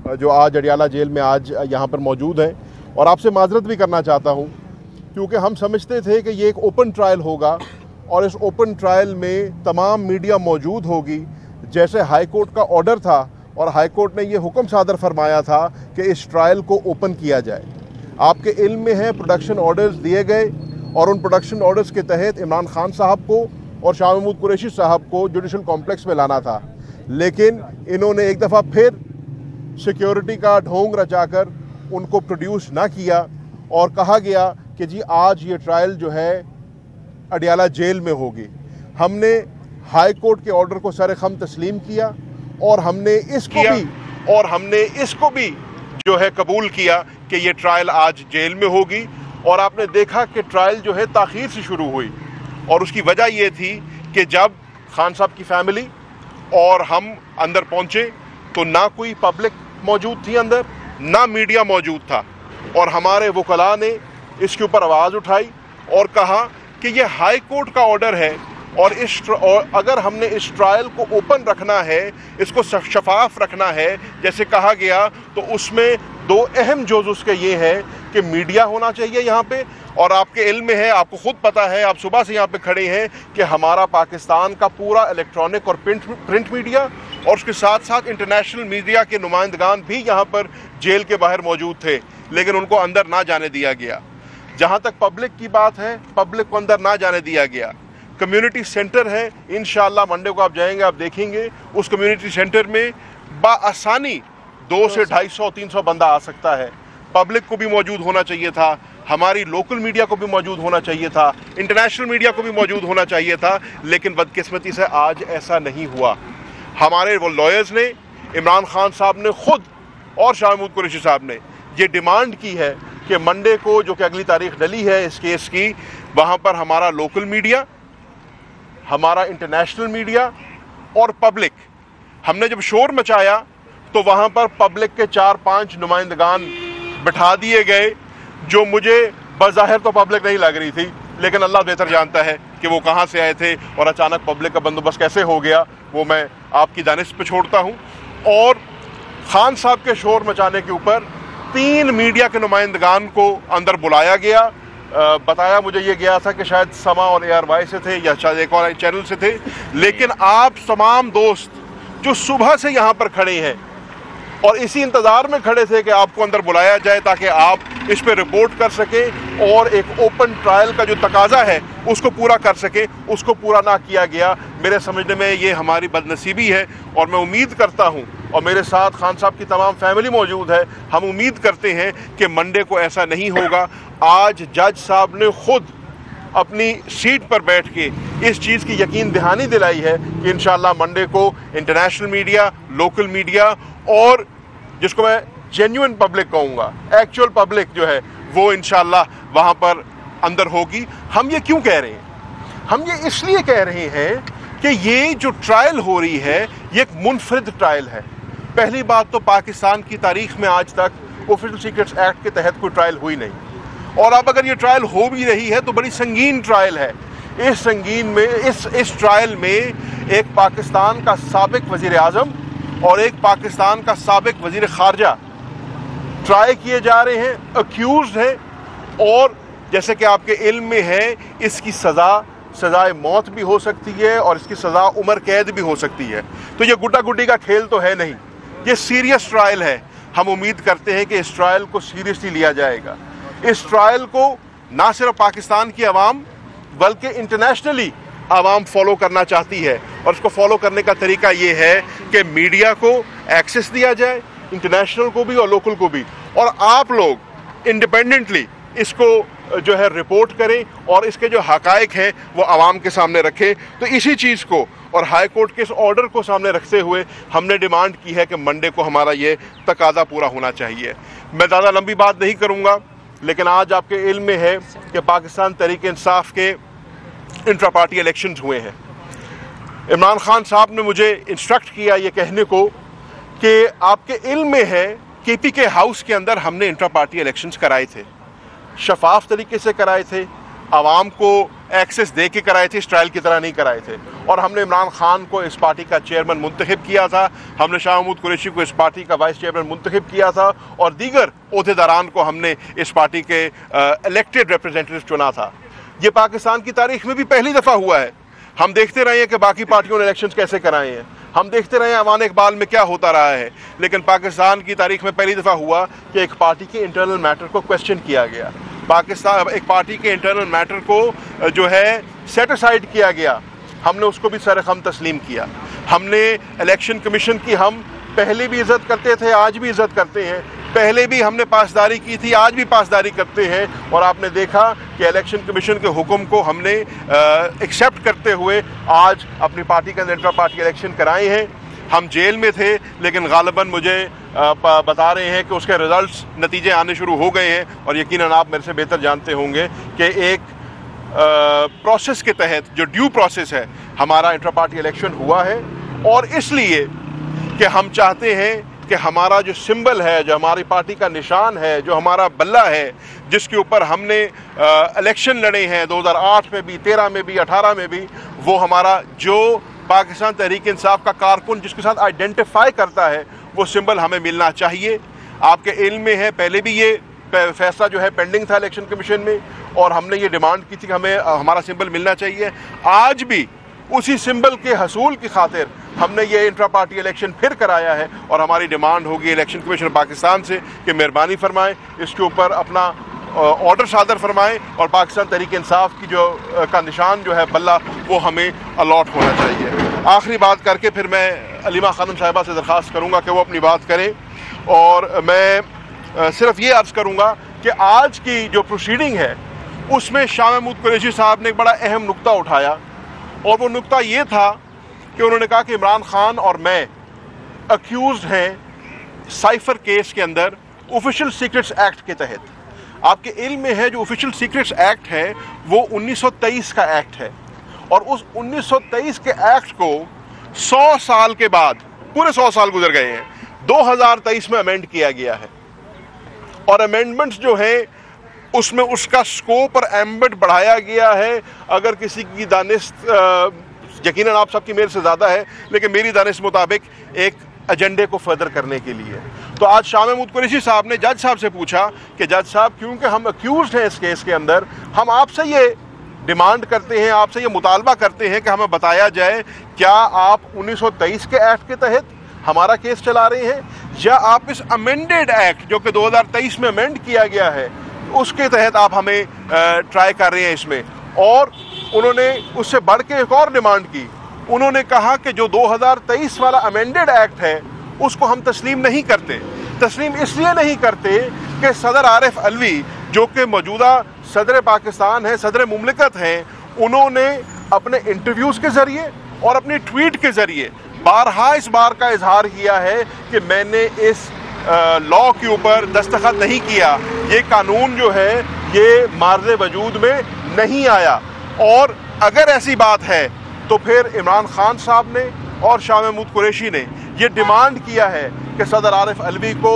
जो आज अडियाला जेल में आज यहाँ पर मौजूद हैं, और आपसे माजरत भी करना चाहता हूँ क्योंकि हम समझते थे कि ये एक ओपन ट्रायल होगा और इस ओपन ट्रायल में तमाम मीडिया मौजूद होगी। जैसे हाई कोर्ट का ऑर्डर था और हाई कोर्ट ने ये हुक्म सादर फरमाया था कि इस ट्रायल को ओपन किया जाए। आपके इल्म में है प्रोडक्शन ऑर्डर्स दिए गए और उन प्रोडक्शन ऑर्डर्स के तहत इमरान खान साहब को और शाह महमूद कुरैशी साहब को जुडिशल कॉम्प्लेक्स में लाना था, लेकिन इन्होंने एक दफ़ा फिर सिक्योरिटी का ढोंग रचाकर उनको प्रोड्यूस ना किया और कहा गया कि जी आज ये ट्रायल जो है अडियाला जेल में होगी। हमने हाई कोर्ट के ऑर्डर को सर खम तस्लीम किया और हमने इसको भी जो है कबूल किया कि ये ट्रायल आज जेल में होगी। और आपने देखा कि ट्रायल जो है ताख़ीर से शुरू हुई और उसकी वजह ये थी कि जब खान साहब की फैमिली और हम अंदर पहुंचे तो ना कोई पब्लिक मौजूद थी अंदर, ना मीडिया मौजूद था, और हमारे वकला ने इसके ऊपर आवाज़ उठाई और कहा कि ये हाई कोर्ट का ऑर्डर है और अगर हमने इस ट्रायल को ओपन रखना है, इसको शफाफ रखना है जैसे कहा गया, तो उसमें दो अहम जोज उसके ये है कि मीडिया होना चाहिए यहाँ पे। और आपके इल्म में है, आपको खुद पता है, आप सुबह से यहाँ पे खड़े हैं कि हमारा पाकिस्तान का पूरा इलेक्ट्रॉनिक और प्रिंट मीडिया और उसके साथ साथ इंटरनेशनल मीडिया के नुमाइंदगान भी यहाँ पर जेल के बाहर मौजूद थे, लेकिन उनको अंदर ना जाने दिया गया। जहाँ तक पब्लिक की बात है, पब्लिक को अंदर ना जाने दिया गया। कम्युनिटी सेंटर है, इंशाअल्लाह मंडे को आप जाएंगे, आप देखेंगे उस कम्युनिटी सेंटर में बाआसानी 200 से 250 300 बंदा आ सकता है। पब्लिक को भी मौजूद होना चाहिए था, हमारी लोकल मीडिया को भी मौजूद होना चाहिए था, इंटरनेशनल मीडिया को भी मौजूद होना चाहिए था, लेकिन बदकिस्मती से आज ऐसा नहीं हुआ। हमारे वो लॉयर्स ने, इमरान खान साहब ने खुद और शाह महमूद कुरैशी साहब ने ये डिमांड की है कि मंडे को, जो कि अगली तारीख डली है इस केस की, वहाँ पर हमारा लोकल मीडिया, हमारा इंटरनेशनल मीडिया और पब्लिक, हमने जब शोर मचाया तो वहाँ पर पब्लिक के 4-5 नुमाइंदगान बिठा दिए गए, जो मुझे बज़ाहिर तो पब्लिक नहीं लग रही थी, लेकिन अल्लाह बेहतर जानता है कि वो कहाँ से आए थे और अचानक पब्लिक का बंदोबस्त कैसे हो गया, वो मैं आपकी दानिश पे छोड़ता हूँ। और खान साहब के शोर मचाने के ऊपर 3 मीडिया के नुमाइंदगान को अंदर बुलाया गया। बताया मुझे ये गया था कि शायद समा और ARY से थे या शायद एक और चैनल से थे, लेकिन आप तमाम दोस्त जो सुबह से यहाँ पर खड़े हैं और इसी इंतज़ार में खड़े थे कि आपको अंदर बुलाया जाए ताकि आप इस पर रिपोर्ट कर सकें और एक ओपन ट्रायल का जो तकाजा है उसको पूरा कर सकें, उसको पूरा ना किया गया। मेरे समझने में ये हमारी बदनसीबी है और मैं उम्मीद करता हूँ, और मेरे साथ खान साहब की तमाम फैमिली मौजूद है, हम उम्मीद करते हैं कि मंडे को ऐसा नहीं होगा। आज जज साहब ने खुद अपनी सीट पर बैठ के इस चीज़ की यकीन दहानी दिलाई है कि इंशाअल्लाह मंडे को इंटरनेशनल मीडिया, लोकल मीडिया और जिसको मैं जेन्युइन पब्लिक कहूँगा, एक्चुअल पब्लिक जो है, वो इंशाअल्लाह वहाँ पर अंदर होगी। हम ये क्यों कह रहे हैं? हम ये इसलिए कह रहे हैं कि ये जो ट्रायल हो रही है ये एक मुनफरिद ट्रायल है। पहली बात तो पाकिस्तान की तारीख में आज तक ऑफिशियल सीक्रेट्स एक्ट के तहत कोई ट्रायल हुई नहीं, और अब अगर ये ट्रायल हो भी रही है तो बड़ी संगीन ट्रायल है। इस ट्रायल में एक पाकिस्तान का साबिक वज़ीर आज़म और एक पाकिस्तान का साबिक वज़ीर ख़ारजा ट्राई किए जा रहे हैं, अक्यूज़ हैं, और जैसे कि आपके इल्म में है इसकी सज़ाए मौत भी हो सकती है और इसकी सज़ा उम्र कैद भी हो सकती है। तो ये गुड्डा गुड्डी का खेल तो है नहीं, ये सीरियस ट्रायल है। हम उम्मीद करते हैं कि इस ट्रायल को सीरियसली लिया जाएगा। इस ट्रायल को ना सिर्फ पाकिस्तान की आवाम बल्कि इंटरनेशनली आवाम फॉलो करना चाहती है, और इसको फॉलो करने का तरीका ये है कि मीडिया को एक्सेस दिया जाए, इंटरनेशनल को भी और लोकल को भी, और आप लोग इंडिपेंडेंटली इसको जो है रिपोर्ट करें और इसके जो हकायक हैं वो आवाम के सामने रखें। तो इसी चीज़ को और हाई कोर्ट के इस ऑर्डर को सामने रखते हुए हमने डिमांड की है कि मंडे को हमारा ये तकाजा पूरा होना चाहिए। मैं ज़्यादा लंबी बात नहीं करूँगा, लेकिन आज आपके इल्म में है कि पाकिस्तान तहरीक-ए-इंसाफ के इंट्रा पार्टी इलेक्शंस हुए हैं। इमरान खान साहब ने मुझे इंस्ट्रक्ट किया ये कहने को कि आपके इल्म में है KPK हाउस के अंदर हमने इंट्रा पार्टी इलेक्शंस कराए थे, शफाफ तरीके से कराए थे, आवाम को एक्सेस दे के कराए थे, इस ट्रायल की तरह नहीं कराए थे। और हमने इमरान खान को इस पार्टी का चेयरमैन मुंतखब किया था, हमने शाह महमूद कुरैशी को इस पार्टी का वाइस चेयरमैन मुंतखब किया था, और दीगर ओहदेदारान को हमने इस पार्टी के इलेक्टेड रिप्रेजेंटेटिव चुना था। ये पाकिस्तान की तारीख में भी पहली दफ़ा हुआ है। हम देखते रहे हैं कि बाकी पार्टियों ने इलेक्शंस कैसे कराए हैं, हम देखते रहे हैं अवान इकबाल में क्या होता रहा है, लेकिन पाकिस्तान की तारीख में पहली दफ़ा हुआ कि एक पार्टी के इंटरनल मैटर को क्वेश्चन किया गया। पाकिस्तान एक पार्टी के इंटरनल मैटर को जो है सेट असाइड किया गया, हमने उसको भी सर खम तस्लीम किया। हमने इलेक्शन कमीशन की हम पहले भी इज़्ज़त करते थे, आज भी इज़्ज़त करते हैं, पहले भी हमने पासदारी की थी, आज भी पासदारी करते हैं। और आपने देखा कि इलेक्शन कमीशन के हुक्म को हमने एक्सेप्ट करते हुए आज अपनी पार्टी का इंट्रा पार्टी इलेक्शन कराए हैं। हम जेल में थे, लेकिन गालिबन मुझे बता रहे हैं कि उसके रिजल्ट्स नतीजे आने शुरू हो गए हैं, और यकीनन आप मेरे से बेहतर जानते होंगे कि एक प्रोसेस के तहत जो ड्यू प्रोसेस है हमारा इंट्रा पार्टी इलेक्शन हुआ है। और इसलिए कि हम चाहते हैं कि हमारा जो सिंबल है, जो हमारी पार्टी का निशान है, जो हमारा बल्ला है, जिसके ऊपर हमने इलेक्शन लड़े हैं 2008 में भी, 13 में भी, 18 में भी, वो हमारा जो पाकिस्तान तहरीक इंसाफ का कारकुन जिसके साथ आइडेंटिफाई करता है, वो सिंबल हमें मिलना चाहिए। आपके इल्म में है, पहले भी ये फैसला जो है पेंडिंग था इलेक्शन कमीशन में, और हमने ये डिमांड की थी कि हमें हमारा सिंबल मिलना चाहिए। आज भी उसी सिंबल के हसूल की खातिर हमने ये इंट्रा पार्टी इलेक्शन फिर कराया है, और हमारी डिमांड होगी इलेक्शन कमीशन पाकिस्तान से कि मेहरबानी फरमाएं, इसके ऊपर अपना ऑर्डर सादर फरमाएं, और पाकिस्तान तहरीक इंसाफ की जो का निशान जो है बल्ला, वो हमें अलॉट होना चाहिए। आखिरी बात करके फिर मैं अलीमा खानम साहिबा से दरख्वास्त करूँगा कि वो अपनी बात करें, और मैं सिर्फ ये अर्ज़ करूँगा कि आज की जो प्रोसीडिंग है उसमें शाह महमूद कुरैशी साहब ने एक बड़ा अहम नुक्ता उठाया, और वो नुक्ता ये था कि उन्होंने कहा कि इमरान खान और मैं अक्यूज़्ड हैं साइफर केस के अंदर ऑफिशियल सीक्रेट्स एक्ट के तहत। आपके इल्म में है जो ऑफिशियल सीक्रेट्स एक्ट है वो 1923 का एक्ट है, और उस 1923 के एक्ट को 100 साल के बाद, पूरे 100 साल गुजर गए हैं, 2023 में अमेंड किया गया है। और अमेंडमेंट्स जो है उसमें उसका स्कोप और एम्बिट बढ़ाया गया है। अगर किसी की दानिश यकीनन आप सबकी मेरे से ज़्यादा है, लेकिन मेरी दानिश मुताबिक एक एजेंडे को फर्दर करने के लिए। तो आज शाह महमूद कुरैशी साहब ने जज साहब से पूछा कि जज साहब, क्योंकि हम अक्यूज़्ड हैं इस केस के अंदर, हम आपसे ये डिमांड करते हैं, आपसे ये मुतालबा करते हैं कि हमें बताया जाए क्या आप 1923 के एक्ट के तहत हमारा केस चला रहे हैं, या आप इस अमेंडेड एक्ट जो कि 2023 में अमेंड किया गया है उसके तहत आप हमें ट्राई कर रहे हैं इसमें। और उन्होंने उससे बढ़ के एक और डिमांड की, उन्होंने कहा कि जो 2023 वाला अमेंडेड एक्ट है उसको हम तस्लीम नहीं करते। तस्लीम इसलिए नहीं करते कि सदर आरिफ अलवी जो कि मौजूदा सदर पाकिस्तान है, सदर मुमलिकत हैं, उन्होंने अपने इंटरव्यूज़ के ज़रिए और अपने ट्वीट के ज़रिए बारहा इस बार का इजहार किया है कि मैंने इस लॉ के ऊपर दस्तखत नहीं किया, ये कानून जो है ये मार्ज़े वजूद में नहीं आया। और अगर ऐसी बात है तो फिर इमरान खान साहब ने और शाह महमूद कुरैशी ने ये डिमांड किया है कि सदर आरिफ अलवी को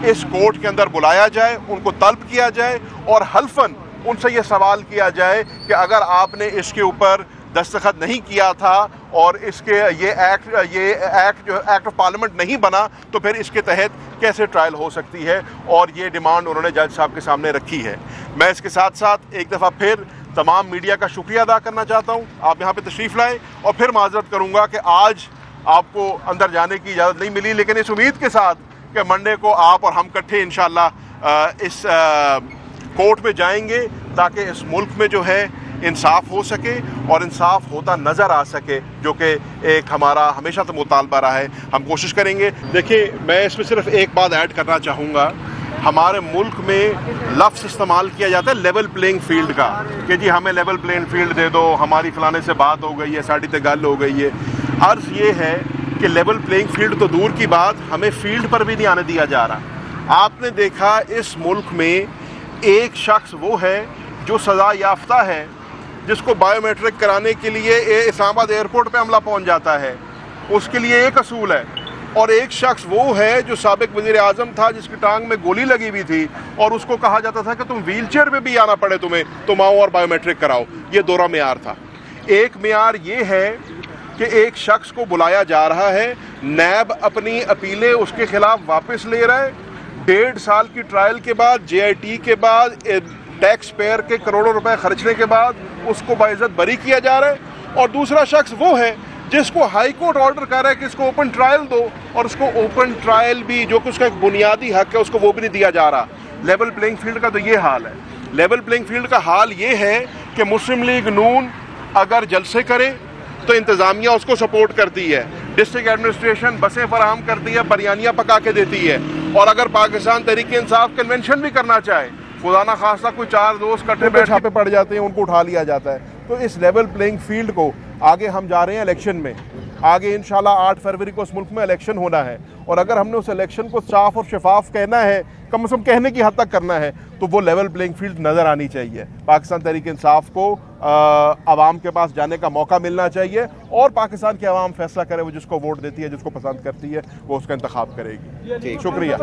इस कोर्ट के अंदर बुलाया जाए, उनको तलब किया जाए, और हल्फन उनसे ये सवाल किया जाए कि अगर आपने इसके ऊपर दस्तखत नहीं किया था और इसके ये एक्ट जो एक्ट ऑफ पार्लियामेंट नहीं बना, तो फिर इसके तहत कैसे ट्रायल हो सकती है। और ये डिमांड उन्होंने जज साहब के सामने रखी है। मैं इसके साथ साथ एक दफ़ा फिर तमाम मीडिया का शुक्रिया अदा करना चाहता हूँ, आप यहाँ पे तशरीफ़ लाए, और फिर माजरत करूँगा कि आज आपको अंदर जाने की इजाज़त नहीं मिली, लेकिन इस उम्मीद के साथ कि मंडे को आप और हम इकट्ठे इंशाअल्लाह इस कोर्ट में जाएंगे ताकि इस मुल्क में जो है इंसाफ हो सके और इंसाफ होता नज़र आ सके, जो कि एक हमारा हमेशा तो मुतालबा रहा है। हम कोशिश करेंगे। देखिए, मैं इसमें सिर्फ एक बात ऐड करना चाहूँगा, हमारे मुल्क में लफ्ज़ इस्तेमाल किया जाता है लेवल प्लेइंग फील्ड का, कि जी हमें लेवल प्लेइंग फील्ड दे दो, हमारी फलाने से बात हो गई है, साड़ी ते गल हो गई है। अर्ज़ ये है कि लेवल प्लेइंग फील्ड तो दूर की बात, हमें फील्ड पर भी नहीं आने दिया जा रहा। आपने देखा इस मुल्क में एक शख्स वो है जो सज़ा याफ्ता है, जिसको बायोमेट्रिक कराने के लिए इस्लामाबाद एयरपोर्ट पे हमला पहुंच जाता है। उसके लिए एक असूल है اور ایک شخص وہ ہے جو سابق وزیر اعظم تھا جس کی ٹانگ میں گولی لگی ہوئی تھی اور اس کو کہا جاتا تھا کہ تم ویل چیئر پہ بھی آنا پڑے تمہیں، تم آؤ اور بائیو میٹرک کراؤ۔ یہ دوہرا معیار تھا۔ ایک معیار یہ ہے کہ ایک شخص کو بلایا جا رہا ہے، نیب اپنی اپیلیں اس کے خلاف واپس لے رہا ہے، 1.5 سال کی ٹرائل کے بعد، جے آئی ٹی کے بعد، ٹیکس پیئر کے کروڑوں روپے خرچنے کے بعد اس کو باعزت بری کیا جا رہا ہے۔ اور دوسرا شخص وہ ہے جس کو ہائی کورٹ آرڈر کر رہا ہے کہ اس کو اوپن ٹرائل دو، اور اس کو اوپن ٹرائل بھی جو کہ اس کا ایک بنیادی حق ہے اس کو وہ بھی نہیں دیا جا رہا۔ لیول پلینگ فیلڈ کا تو یہ حال ہے۔ لیول پلینگ فیلڈ کا حال یہ ہے کہ مسلم لیگ نون اگر جلسے کرے تو انتظامیہ اس کو سپورٹ کرتی ہے، ڈسٹرکٹ ایڈمنسٹریشن بسیں فراہم کرتی ہے، بریانیاں پکا کے دیتی ہے، اور اگر پاکستان تحریک انصاف کنونشن بھی کرنا چاہے، خدا نہ خواستہ کوئی 4 دوست کٹھے بیٹھ چھاپے پڑ جاتے ہیں، ان کو اٹھا لیا جاتا ہے۔ تو اس لیول پلینگ فیلڈ کو آگے ہم جا رہے ہیں الیکشن میں، آگے انشاءاللہ 8 فروری کو اس ملک میں الیکشن ہونا ہے، اور اگر ہم نے اس الیکشن کو صاف اور شفاف کہنا ہے، کم از کم کہنے کی حد تک کرنا ہے، تو وہ لیول پلینگ فیلڈ نظر آنی چاہیے۔ پاکستان تحریک انصاف کو عوام کے پاس جانے کا موقع ملنا چاہیے، اور پاکستان کی عوام فیصلہ کرے، وہ جس کو ووٹ دیتی ہے، جس کو پسند کرتی ہے، وہ اس کا انتخاب کرے گی۔ شکریہ۔